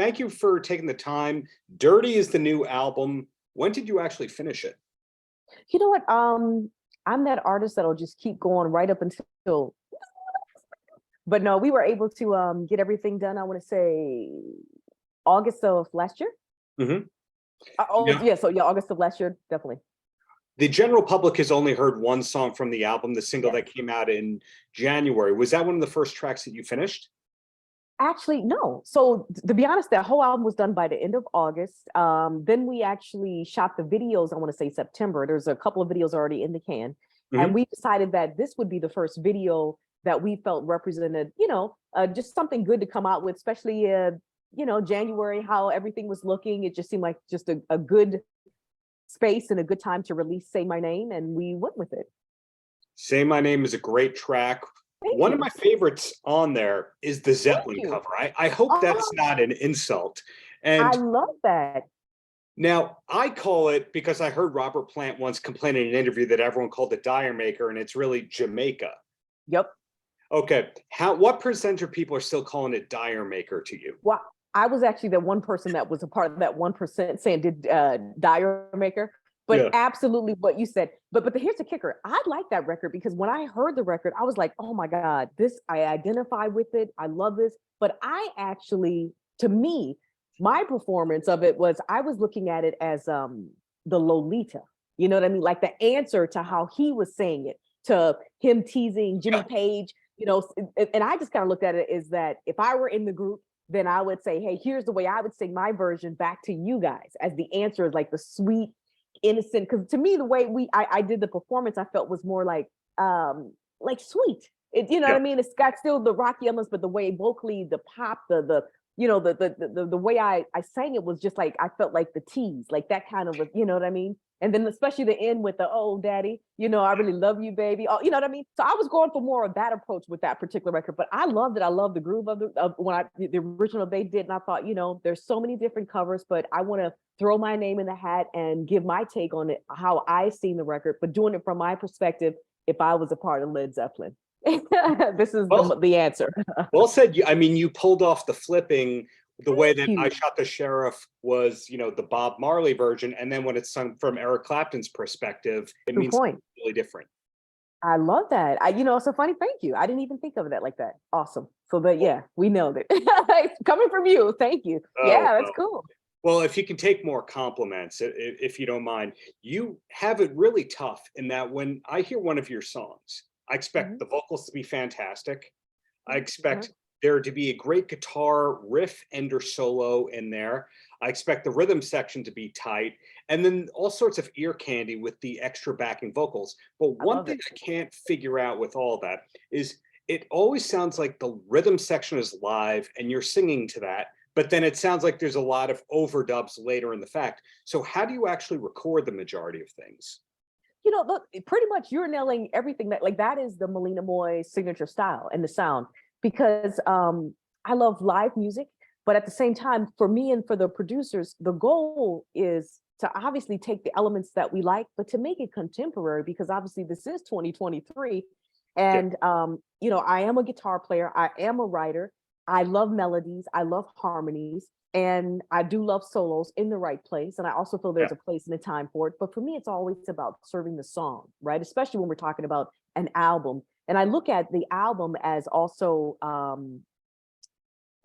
thank you for taking the time. Dirty is the new album. When did you actually finish it? You know what? I'm that artist that'll just keep going right up until. But no, we were able to get everything done. I want to say August of last year. Mm-hmm. So yeah, August of last year, definitely. The general public has only heard one song from the album, the single that came out in January. Was that one of the first tracks that you finished? Actually, no. So to be honest, that whole album was done by the end of August. Then we actually shot the videos, I want to say September. There's a couple of videos already in the can. And we decided that this would be the first video that we felt represented, just something good to come out with, especially, January, how everything was looking. It just seemed like just a good space and a good time to release Say My Name, and we went with it. Say My Name is a great track. One of my favorites on there is the Zeppelin cover. I hope that's not an insult. And I love that. Now, I call it, because I heard Robert Plant once complain in an interview that everyone called it Dire Maker, and it's really Jamaica. Yep. Okay. What percentage of people are still calling it Dire Maker to you? Well, I was actually the one person that was a part of that 1% saying did Dire Maker. But absolutely what you said. But here's the kicker. I like that record because when I heard the record, I was like, oh my God, I identify with it. I love this. But I actually, to me, my performance of it was, I was looking at it as the Lolita. You know what I mean? Like the answer to how he was saying it, to him teasing Jimmy Page, and I just kind of looked at it as that if I were in the group, then I would say, hey, here's the way I would sing my version back to you guys as the answer is like the sweet, innocent. Because to me, the way I did the performance, I felt was more like sweet. What I mean? It's got still the rocky elements, but the way vocally, the pop, the way I sang it was just like, I felt like the tease, like that kind of, you know what I mean? And then especially the end with the, oh, daddy, I really love you, baby. Oh, you know what I mean? So I was going for more of that approach with that particular record, but I loved it. I love the groove of the original they did. And I thought, there's so many different covers, but I want to throw my name in the hat and give my take on it, how I seen the record, but doing it from my perspective, if I was a part of Led Zeppelin. This is the answer. Well said. I mean, you pulled off the flipping. The way that I Shot the Sheriff was, the Bob Marley version. And then when it's sung from Eric Clapton's perspective, it means something really different. I love that. It's so funny. Thank you. I didn't even think of that like that. Awesome. So we nailed it. It's coming from you. Thank you. That's cool. Well, if you can take more compliments, if you don't mind, you have it really tough in that when I hear one of your songs, I expect the vocals to be fantastic. I expect there to be a great guitar riff and or solo in there. I expect the rhythm section to be tight, and then all sorts of ear candy with the extra backing vocals. But one thing I can't figure out with all that is it always sounds like the rhythm section is live and you're singing to that, but then it sounds like there's a lot of overdubs later in the fact. So how do you actually record the majority of things? Look, pretty much you're nailing everything that is the Malina Moye signature style and the sound. Because I love live music, but at the same time, for me and for the producers, the goal is to obviously take the elements that we like, but to make it contemporary, because obviously this is 2023. And, I am a guitar player. I am a writer. I love melodies. I love harmonies. And I do love solos in the right place. And I also feel there's a place and a time for it. But for me, it's always about serving the song, right? Especially when we're talking about an album. And I look at the album as also, how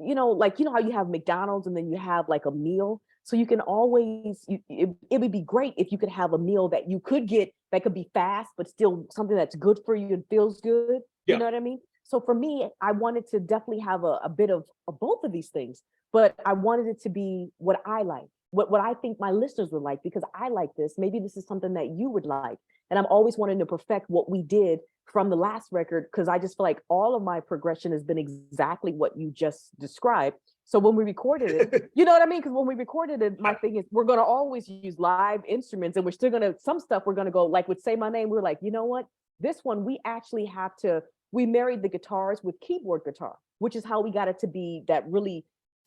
you have McDonald's and then you have like a meal. So you can always, it would be great if you could have a meal that you could get that could be fast, but still something that's good for you and feels good. You know what I mean? So for me, I wanted to definitely have a bit of both of these things, but I wanted it to be what I like, what I think my listeners would like, because I like this. Maybe this is something that you would like. And I'm always wanting to perfect what we did from the last record, because I just feel like all of my progression has been exactly what you just described. So when we recorded it, you know what I mean? Because when we recorded it, my thing is we're going to always use live instruments, and we're still going to, some stuff we're going to go, like with Say My Name, we're like, you know what? This one, we actually have to, we married the guitars with keyboard guitar, which is how we got it to be that really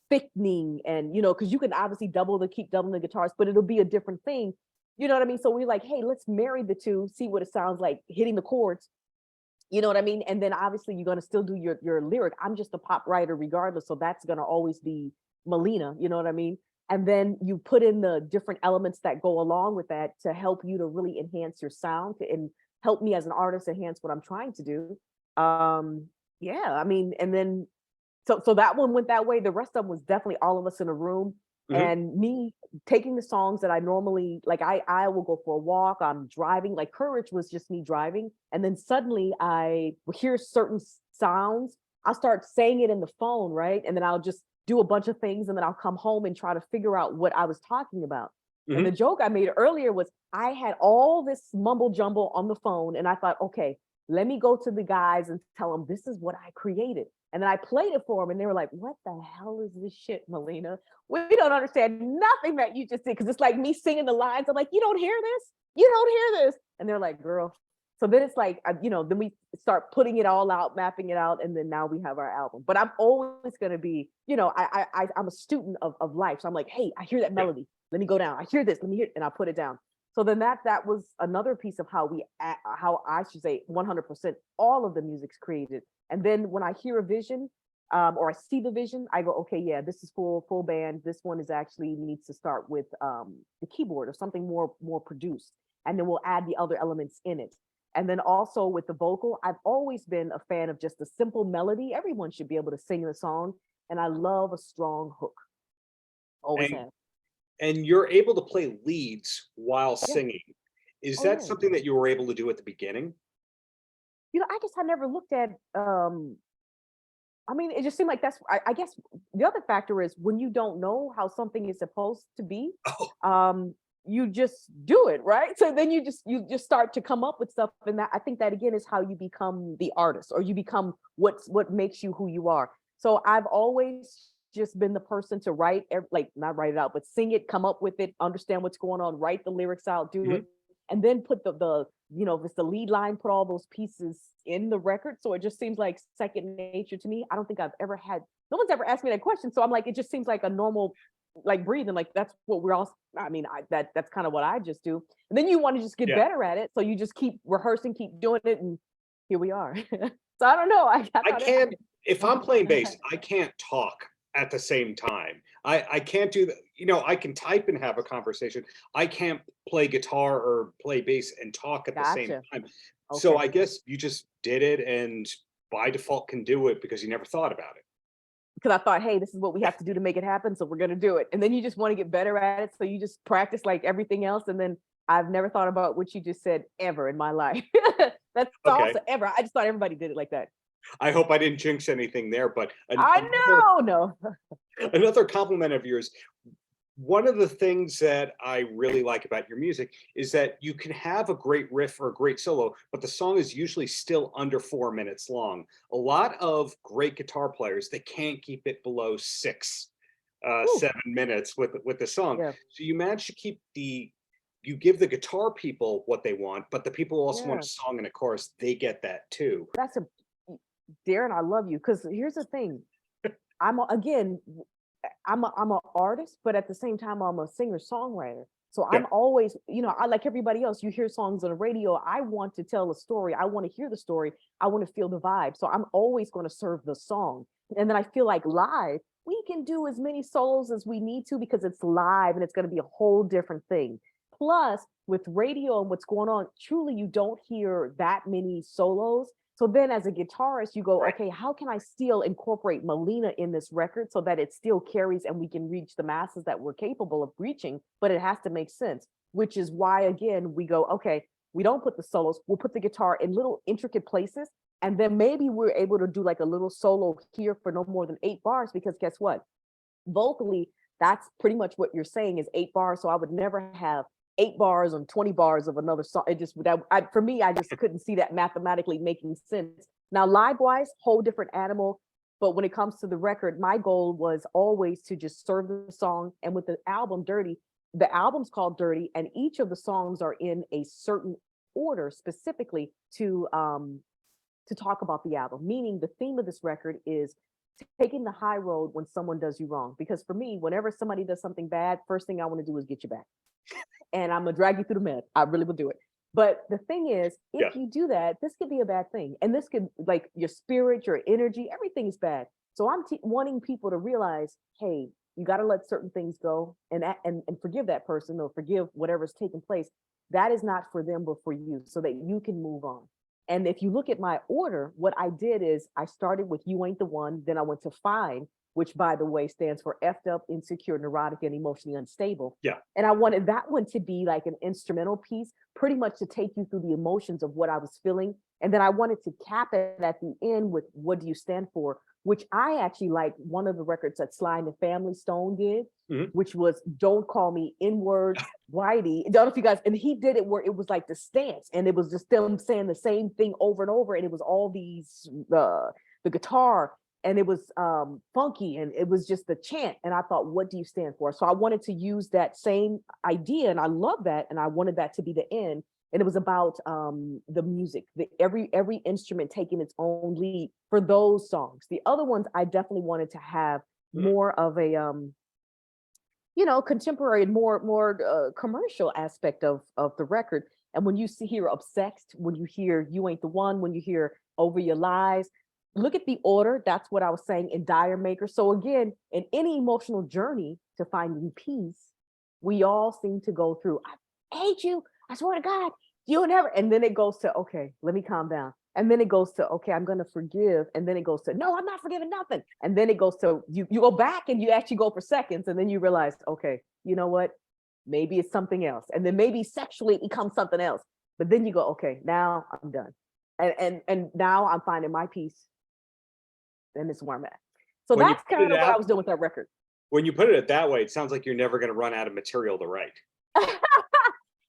thickening. And, because you can obviously keep doubling the guitars, but it'll be a different thing. You know what I mean? So we're like, hey, let's marry the two, see what it sounds like hitting the chords. You know what I mean? And then obviously you're going to still do your lyric. I'm just a pop writer regardless. So that's going to always be Malina. You know what I mean? And then you put in the different elements that go along with that to help you to really enhance your sound and help me as an artist enhance what I'm trying to do. Yeah, I mean, and then so that one went that way. The rest of them was definitely all of us in a room Mhm. and me taking the songs that I normally like. I will go for a walk. I'm driving. Like Courage was just me driving, and then suddenly I hear certain sounds. I'll start saying it in the phone, right? And then I'll just do a bunch of things, and then I'll come home and try to figure out what I was talking about. And the Mhm. joke I made earlier was I had all this mumble jumble on the phone, and I thought, okay, let me go to the guys and tell them this is what I created. And then I played it for them, and they were like, "What the hell is this shit, Malina? We don't understand nothing that you just did." Because it's like me singing the lines. I'm like, "You don't hear this? You don't hear this?" And they're like, "Girl." So then it's like, then we start putting it all out, mapping it out, and then now we have our album. But I'm always going to be, I'm a student of life. So I'm like, hey, I hear that Yeah. melody. Let me go down. I hear this. Let me hear it, and I put it down. So then that was another piece of how I should say 100% all of the music's created. And then when I hear a vision, or I see the vision, I go, okay, yeah, this is full band. This one is actually needs to start with the keyboard or something more produced, and then we'll add the other elements in it. And then also with the vocal, I've always been a fan of just a simple melody. Everyone should be able to sing the song, and I love a strong hook. Always And have. and you're able to play leads while Yeah. singing. Is Oh that yeah. something that you were able to do at the beginning? I guess I never looked at I mean, it just seemed like I guess the other factor is when you don't know how something is supposed to be, Oh, um, you just do it, right? So then you just start to come up with stuff, and that I think that again is how you become the artist, or you become what makes you who you are. So I've always just been the person to write, like not write it out, but sing it, come up with it, understand what's going on, write the lyrics out, do it, mhm. and then put the if it's the lead line, put all those pieces in the record. So it just seems like second nature to me. I don't think I've ever had, no one's ever asked me that question. So I'm like, it just seems like a normal, like breathing, like that's what we're all, I mean, that's kind of what I just do. And then you want to just get Yeah. better at it. So you just keep rehearsing, keep doing it. And here we are. So I don't know. I I thought can't if I'm playing bass, it, I can't talk at the same time. I can't do that. I can type and have a conversation. I can't play guitar or play bass and talk at the same gotcha. time. So Okay. I guess you just did it and by default can do it because you never thought about it. Because I thought, hey, this is what we have to do to make it happen. So we're going to do it. And then you just want to get better at it. So you just practice like everything else. And then I've never thought about what you just said ever in my life. That's Okay. awesome. Ever. I just thought everybody did it like that. I hope I didn't jinx anything there, but I know. No. another compliment of yours. One of the things that I really like about your music is that you can have a great riff or a great solo, but the song is usually still under 4 minutes long. A lot of great guitar players, they can't keep it below six, Whew. 7 minutes with the song. Yeah. So you manage to keep you give the guitar people what they want, but the people who also want Yeah. a song and a chorus, they get that too. That's a, Darren, I love you. Because here's the thing. Again, I'm an artist, but at the same time, I'm a singer songwriter. So Yeah. I'm always, I like everybody else. You hear songs on the radio. I want to tell a story. I want to hear the story. I want to feel the vibe. So I'm always going to serve the song. And then I feel like live, we can do as many solos as we need to because it's live and it's going to be a whole different thing. Plus, with radio and what's going on, truly, you don't hear that many solos. So then as a guitarist, you go, Right. okay, how can I still incorporate Malina in this record so that it still carries and we can reach the masses that we're capable of reaching, but it has to make sense, which is why, again, we go, okay, we don't put the solos, we'll put the guitar in little intricate places. And then maybe we're able to do like a little solo here for no more than 8 bars, because guess what? Vocally, that's pretty much what you're saying is 8 bars. So I would never have 8 bars and 20 bars of another song. It just for me, I just couldn't see that mathematically making sense. Now, live wise, whole different animal. But when it comes to the record, my goal was always to just serve the song. And with the album Dirty, the album's called Dirty, and each of the songs are in a certain order specifically to talk about the album. Meaning the theme of this record is taking the high road when someone does you wrong. Because for me, whenever somebody does something bad, first thing I want to do is get you back. And I'm gonna drag you through the mud. I really will do it. But the thing is, Yeah. if you do that, this could be a bad thing. And this could, like, your spirit, your energy, everything is bad. So I'm wanting people to realize, hey, you got to let certain things go and forgive that person or forgive whatever's taking place. That is not for them, but for you, so that you can move on. And if you look at my order, what I did is I started with You Ain't the One, then I went to Fine, which, by the way, stands for effed up, insecure, neurotic, and emotionally unstable. Yeah. And I wanted that one to be like an instrumental piece, pretty much to take you through the emotions of what I was feeling. And then I wanted to cap it at the end with What Do You Stand For, which I actually like one of the records that Sly and the Family Stone did, which was Don't Call Me N-Word Whitey. I don't know if you guys, and he did it where it was like the stance, and it was just them saying the same thing over and over, and it was all these, the guitar, and it was funky, and it was just the chant. And I thought, what do you stand for? So I wanted to use that same idea, and I love that, and I wanted that to be the end. And it was about the music, every instrument taking its own lead for those songs. The other ones, I definitely wanted to have more of a contemporary, more commercial aspect of the record. And when you hear Obsessed, when you hear You Ain't the One, when you hear Over Your Lies, look at the order. That's what I was saying in Dire Maker. So again, in any emotional journey to finding peace, we all seem to go through, I hate you, I swear to God, you never. And then it goes to, okay, let me calm down. And then it goes to, okay, I'm going to forgive. And then it goes to, no, I'm not forgiving nothing. And then it goes to, you go back and you actually go for seconds. And then you realize, okay, you know what? Maybe it's something else. And then maybe sexually it becomes something else. But then you go, okay, now I'm done. And now I'm finding my peace. And this is where I'm at. So When that's kind of what I was doing with that record. When you put it that way, it sounds like you're never going to run out of material to write.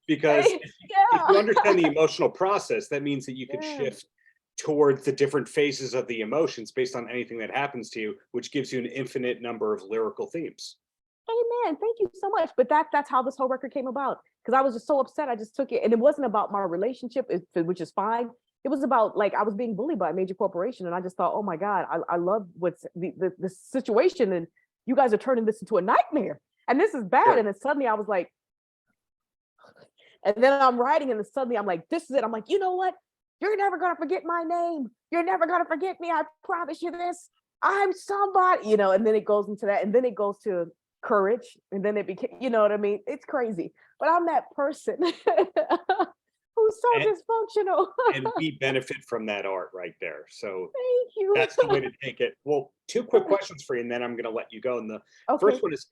Because if you understand the emotional process, that means that you can shift towards the different phases of the emotions based on anything that happens to you, which gives you an infinite number of lyrical themes. Amen. Thank you so much. But that's how this whole record came about. Because I was just so upset. I just took it. And it wasn't about my relationship, which is fine. It was about, like, I was being bullied by a major corporation. And I just thought, oh my God, I love what's the situation. And you guys are turning this into a nightmare. And this is bad. And then suddenly I was like, and then I'm writing, and then suddenly I'm like, this is it. I'm like, you know what? You're never going to forget my name. You're never going to forget me. I promise you this. I'm somebody, and then it goes into that. And then it goes to courage. And then it became, you know what I mean? It's crazy. But I'm that person who's so dysfunctional. And we benefit from that art right there. So thank you. That's the way to take it. Well, two quick questions for you, and then I'm going to let you go. And the first one is,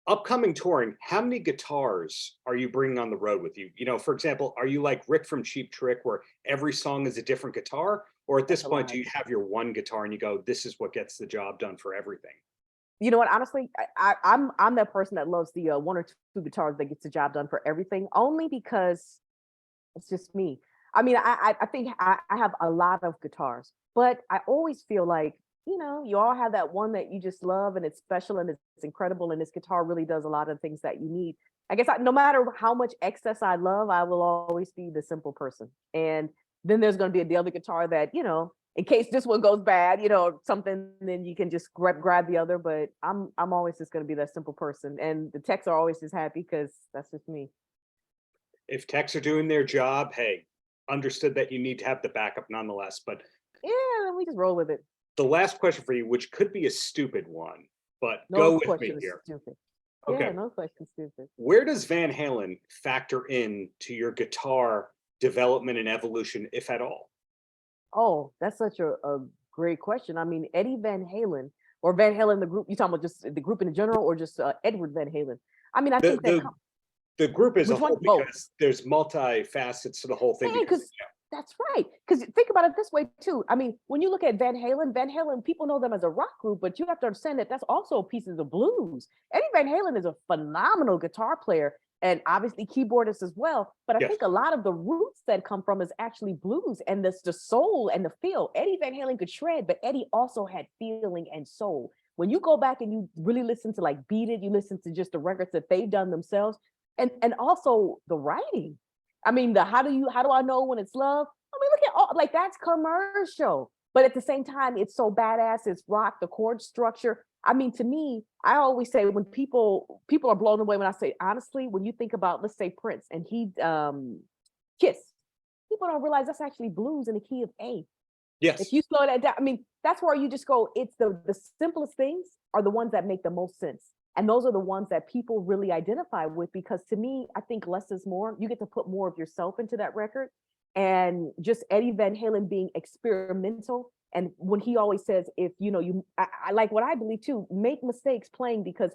upcoming touring, how many guitars are you bringing on the road with you? For example, are you like Rick from Cheap Trick, where every song is a different guitar? Or at this point, do you have your one guitar and you go, this is what gets the job done for everything? You know what? Honestly, I'm that person that loves the one or two guitars that gets the job done for everything, only because it's just me. I mean, I think I have a lot of guitars, but I always feel like, you all have that one that you just love, and it's special and it's incredible. And this guitar really does a lot of things that you need. I guess no matter how much excess I love, I will always be the simple person. And then there's going to be the other guitar that, in case this one goes bad, something, then you can just grab the other. But I'm always just going to be that simple person. And the techs are always just happy because that's just me. If techs are doing their job, hey, understood that you need to have the backup nonetheless. But yeah, we just roll with it. The last question for you, which could be a stupid one, but go with me here. Stupid. Okay. Yeah, no question stupid. Where does Van Halen factor in to your guitar development and evolution, if at all? Oh, that's such a great question. I mean, Eddie Van Halen, or Van Halen, the group, you talking about just the group in general, or just Edward Van Halen? I mean, I think that the group as a whole, because there's multi-facets to the whole thing. That's right. Because think about it this way too. I mean, when you look at Van Halen, people know them as a rock group, but you have to understand that that's also pieces of blues. Eddie Van Halen is a phenomenal guitar player, and obviously keyboardist as well. But I think a lot of the roots that come from is actually blues, and the soul and the feel. Eddie Van Halen could shred, but Eddie also had feeling and soul. When you go back and you really listen to like Beat It, you listen to just the records that they've done themselves, and also the writing. I mean, how do I know when it's love? I mean, look at all, like, that's commercial, but at the same time, it's so badass. It's rock, the chord structure. I mean, to me, I always say when people are blown away when I say, honestly, when you think about, let's say Prince, and he Kiss. People don't realize that's actually blues in the key of A. Yes. If you slow that down, I mean, that's where you just go, it's the simplest things are the ones that make the most sense. And those are the ones that people really identify with, because to me, I think less is more. You get to put more of yourself into that record. And just Eddie Van Halen being experimental. And when he always says, if I like what I believe too, make mistakes playing, because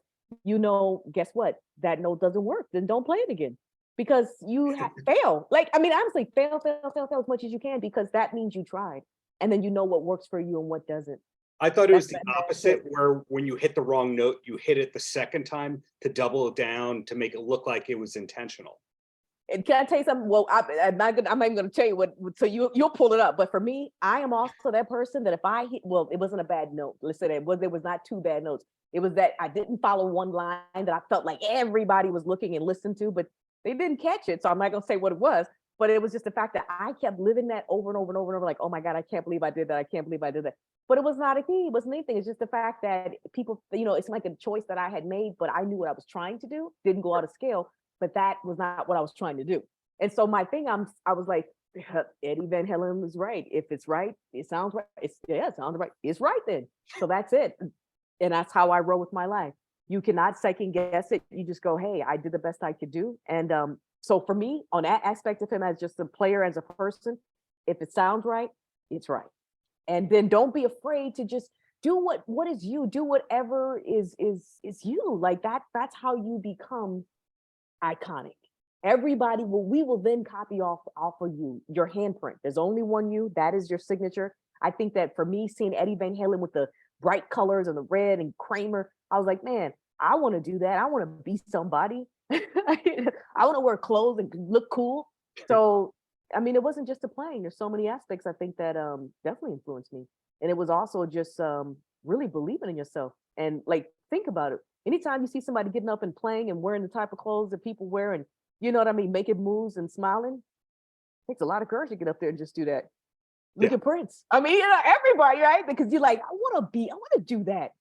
guess what? That note doesn't work. Then don't play it again, because you fail. Like, I mean, honestly, fail as much as you can, because that means you tried. And then you know what works for you and what doesn't. I thought it was the opposite, where when you hit the wrong note, you hit it the second time to double it down to make it look like it was intentional. And can I tell you something? Well, I'm not even going to tell you what. So you'll pull it up. But for me, I am also that person that if I hit, well, it wasn't a bad note. Let's say that there was not two bad notes. It was that I didn't follow one line that I felt like everybody was looking and listened to, but they didn't catch it. So I'm not going to say what it was. But it was just the fact that I kept living that over and over and over and over, like, oh my God, I can't believe I did that. I can't believe I did that. But it was not a key. It wasn't anything. It's just the fact that people, it's like a choice that I had made, but I knew what I was trying to do. Didn't go out of scale, but that was not what I was trying to do. And so my thing, I was like, Eddie Van Halen was right. If it's right, it sounds right. It sounds right. It's right then. So that's it. And that's how I roll with my life. You cannot second guess it. You just go, hey, I did the best I could do. And so for me, on that aspect of him as just a player, as a person, if it sounds right, it's right. And then don't be afraid to just do what is you, do whatever is you. Like that's how you become iconic. Everybody we will then copy off of you, your handprint. There's only one you, that is your signature. I think that for me, seeing Eddie Van Halen with the bright colors and the red and Kramer, I was like, man, I want to do that. I want to be somebody. I want to wear clothes and look cool. So, I mean, it wasn't just the playing. There's so many aspects I think that definitely influenced me. And it was also just really believing in yourself. And like, think about it. Anytime you see somebody getting up and playing and wearing the type of clothes that people wear, and you know what I mean, making moves and smiling, it takes a lot of courage to get up there and just do that. Look at Prince. I mean, everybody, right? Because you're like, I want to do that.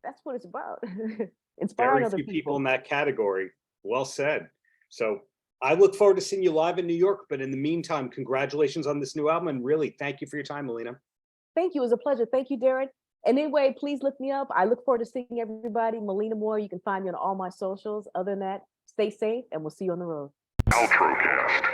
That's what it's about. Inspiring other people in that category. Well said. So I look forward to seeing you live in New York. But in the meantime, congratulations on this new album. And really, thank you for your time, Malina. Thank you. It was a pleasure. Thank you, Darren. And anyway, please look me up. I look forward to seeing everybody. Malina Moye. You can find me on all my socials. Other than that, stay safe and we'll see you on the road. Paltrocast.